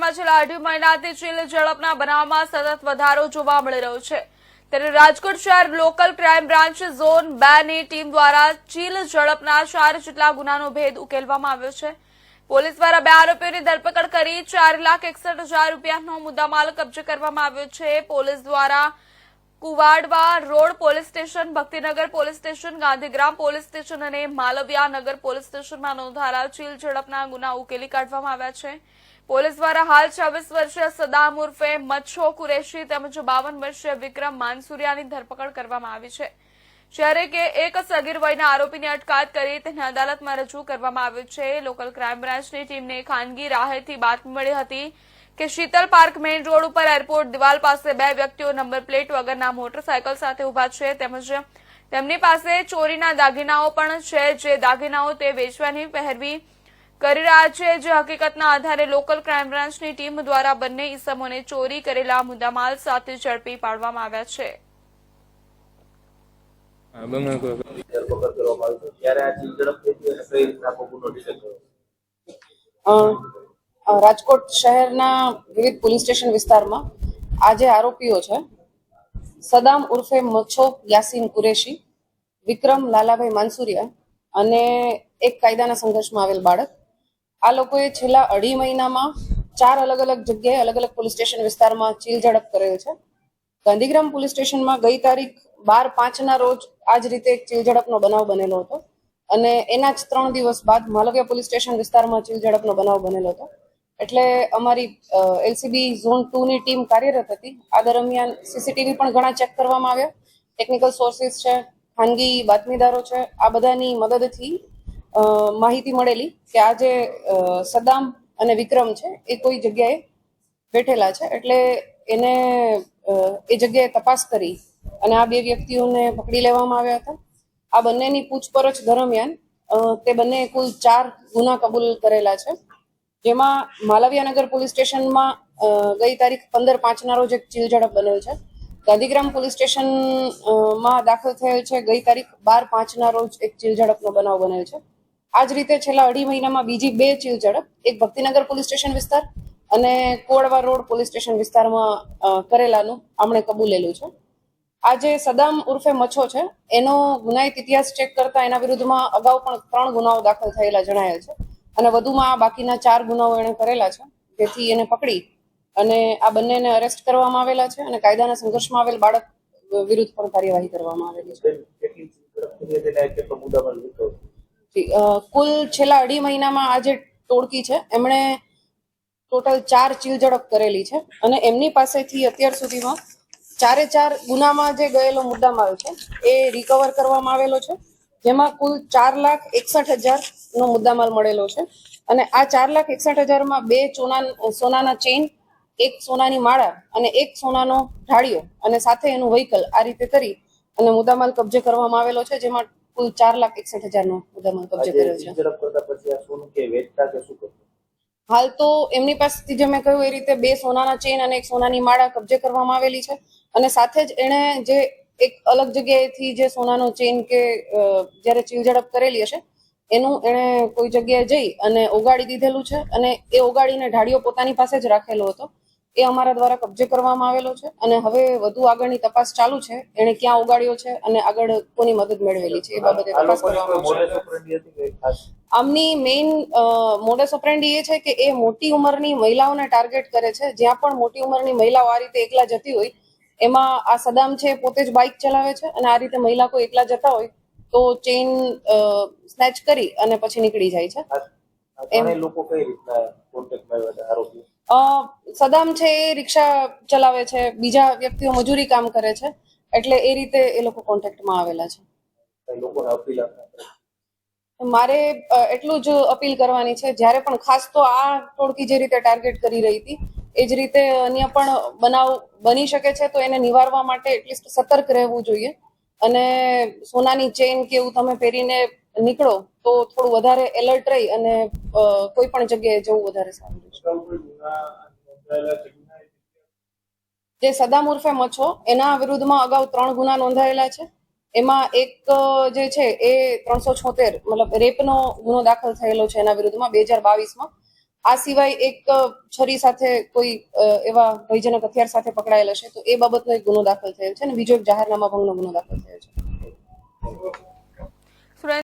વિસ્તારમાં છેલ્લા 2.5 મહિનાથી ચીલ ઝડપના બનાવમાં સતત વધારો જોવા મળી રહ્યો છે। ત્યારે રાજકોટ શહેર લોકલ ક્રાઇમ બ્રાન્ચ ઝોન 2 ની ટીમ દ્વારા ચીલ ઝડપના 4 જેટલા ગુનાનો ભેદ ઉકેલવામાં આવ્યો છે। પોલીસ દ્વારા 2 આરોપીઓની ધરપકડ કરી 4,61,000 રૂપિયાનો મુદ્દામાલ કબજે કરવામાં આવ્યો છે। પોલીસ દ્વારા Kuvadva road police station, Bhaktinagar police station, Gandhigram police station અને માલવિયાનગર પોલીસ સ્ટેશનમાં નોંધાયેલા ચીલ ઝડપના ગુના ઉકેલી કાઢવામાં આવ્યા છે। પોલીસ દ્વારા હાલ 26 વર્ષીય સદામ ઉર્ફે મચ્છો કુરેશી તેમજ 52 વર્ષીય વિક્રમ માનસુરિયાની ધરપકડ કરવામાં આવી છે। જ્યારે કે એક સગીર વયના આરોપીની અટકાયત કરી તેને અદાલતમાં રજૂ કરવામાં આવ્યો છે। લોકલ ક્રાઇમ બ્રાન્ચની ટીમને ખાનગી રાહેથી બાતમી મળી હતી કે શીતલ પાર્ક મેઇન રોડ ઉપર એરપોર્ટ દિવાલ પાસે 2 વ્યક્તિઓ નંબર પ્લેટ વગરના મોટરસાયકલ સાથે ઉભા છે તેમજ તેમની પાસે ચોરીના દાગીનાઓ પણ છે, જે દાગીનાઓ તે વેચવાની પહેરવી કરી રહ્યા છે। જે હકીકતના આધારે લોકલ ક્રાઇમ બ્રાન્ચની ટીમ દ્વારા બંને ઇસમોને ચોરી કરેલા મુદ્દામાલ સાથે ઝડપી પાડવામાં આવ્યા છે। રાજકોટ શહેરના વિવિધ પોલીસ સ્ટેશન વિસ્તારમાં આજે આરોપીઓ છે સદામ ઉર્ફે મચ્છો યાસીન કુરેશી, વિક્રમ લાલાભાઈ માનસુરિયા અને એક કાયદાના સંઘર્ષમાં આવેલ બાળક। આ લોકોએ છેલ્લા 2.5 મહિનામાં 4 અલગ અલગ જગ્યાએ અલગ અલગ પોલીસ સ્ટેશન વિસ્તારમાં ચીલ ઝડપ કરેલ છે। ગાંધીગ્રામ પોલીસ સ્ટેશનમાં ગઈ તારીખ 12/5 રોજ આ જ રીતે એક ચીલ ઝડપનો બનાવ બનેલો હતો અને એના જ 3 દિવસ બાદ માલવિયા પોલીસ સ્ટેશન વિસ્તારમાં ચીલ ઝડપનો બનાવ બનેલો હતો। એટલે અમારી એલસીબી ઝોન 2 ની ટીમ કાર્યરત હતી। આ દરમિયાન સીસીટીવી પણ ઘણા ચેક કરવામાં આવ્યા, ટેકનિકલ સોર્સિસ છે, ખાનગી બાતમીદારો છે, આ બધાની મદદથી માહિતી મળેલી કે આ જે સદામ અને વિક્રમ છે એ કોઈ જગ્યાએ બેઠેલા છે। એટલે એને એ જગ્યાએ તપાસ કરી અને આ 2 વ્યક્તિઓને પકડી લેવામાં આવ્યા હતા। આ બંનેની પૂછપરછ દરમિયાન તે બંને કુલ 4 ગુના કબૂલ કરેલા છે, જેમાં માલવિયાનગર પોલીસ સ્ટેશનમાં ગઈ તારીખ 15/5 રોજ એક ચીલ ઝડપ બનેલ છે। ગાંધીગ્રામ પોલીસ સ્ટેશનમાં દાખલ થયેલ છે ગઈ તારીખ 12/5 રોજ એક ચીલ ઝડપનો બનાવ બનેલ છે। આ જ રીતે છેલ્લા 2.5 મહિનામાં બીજી 2 ચીલ ઝડપ, એક ભક્તિનગર પોલીસ સ્ટેશન વિસ્તાર અને કોડવા રોડ પોલીસ સ્ટેશન વિસ્તારમાં કરેલાનું આમણે કબૂલેલું છે। આ જે સદામ ઉર્ફે મચ્છો છે એનો ગુનાહિત ઇતિહાસ ચેક કરતા એના વિરુદ્ધમાં અગાઉ પણ 3 ગુનાઓ દાખલ થયેલા જણાયેલ છે અને વધુમાં બાકીના 4 ગુનાઓ એને કરેલા છે, જેથી એને પકડી અને આ બંનેને અરેસ્ટ કરવામાં આવેલા છે અને કાયદાના સંઘર્ષમાં આવેલ બાળક વિરુદ્ધ પણ કાર્યવાહી કરવામાં આવેલી છે। કુલ છેલ્લા 2.5 મહિનામાં આ જે ટોળકી છે એમણે ટોટલ 4 ચીલ ઝડપ કરેલી છે અને એમની પાસેથી અત્યાર સુધીમાં 4 ગુનામાં જે ગયેલો મુદ્દામાલ છે એ રિકવર કરવામાં આવેલો છે, જેમાં કુલ 4,61,000 નો મુદ્દામાલ મળેલો છે અને આ 4,61,000 માં 2 સોનાના ચેઇન, 1 સોનાની માળા અને 1 સોનાનો ઢાળિયો અને સાથે એનું વ્હીકલ આ રીતે કરી અને મુદ્દામાલ કબજે કરવામાં આવેલો છે, જેમાં કુલ 4,61,000 નો મુદ્દામાલ કબજે કર્યો છે। હાલ તો એમની પાસેથી જે મેં કહ્યું એ રીતે 2 સોનાના ચેઇન અને 1 સોનાની માળા કબજે કરવામાં આવેલી છે અને સાથે જ એણે જે એક અલગ જગ્યાએથી જે સોનાનો ચેઇન કે જ્યારે ચીલ ઝડપ કરેલી હશે એનું એણે કોઈ જગ્યાએ જઈ અને ઓગાળી દીધેલું છે અને એ ઓગાળીને ઢાળિયો પોતાની પાસે જ રાખેલો હતો, એ અમારા દ્વારા કબજે કરવામાં આવેલો છે અને હવે વધુ આગળની તપાસ ચાલુ છે, એણે ક્યાં ઓગાળ્યો છે અને આગળ કોની મદદ મેળવેલી છે એ બાબતે તપાસ કરવામાં આવશે। આમની મેઇન મોડસ ઓપરેન્ડી એ છે કે એ મોટી ઉંમરની મહિલાઓને ટાર્ગેટ કરે છે। જ્યાં પણ મોટી ઉંમરની મહિલાઓ આ રીતે એકલા જતી હોય એમાં આ સદામ છે પોતે જ બાઇક ચલાવે છે અને આ રીતે મહિલા કોઈ એકલા જતા હોય તો ચેઇન સ્નેચ કરી અને પછી નીકળી જાય છે। સદામ છે એ રિક્ષા ચલાવે છે, બીજા વ્યક્તિઓ મજૂરી કામ કરે છે, એટલે એ રીતે એ લોકો કોન્ટેક્ટમાં આવેલા છે। મારે એટલું જ અપીલ કરવાની છે, જ્યારે પણ ખાસ તો આ ટોળકી જે રીતે ટાર્ગેટ કરી રહી હતી એ જ રીતે અન્ય પણ બનાવ બની શકે છે, તો એને નિવારવા માટે એટલીસ્ટ સતર્ક રહેવું જોઈએ અને સોનાની ચેઇન કે એવું તમે પહેરીને નીકળો તો થોડું વધારે એલર્ટ રહી અને કોઈ પણ જગ્યાએ જવું વધારે સારું રહેશે। જે સદામ ઉર્ફે મચ્છો એના વિરુદ્ધમાં અગાઉ 3 ગુના નોંધાયેલા છે, એમાં એક જે છે એ 376 મતલબ રેપનો ગુનો દાખલ થયેલો છે એના વિરુદ્ધમાં 2022માં આ સિવાય એક છરી સાથે કોઈ એવા ભયજનક હથિયાર સાથે પકડાયેલ હશે તો એ બાબતનો એક ગુનો દાખલ થયેલ છે અને બીજો એક જાહેરનામા ભંગનો ગુનો દાખલ થયેલ છે.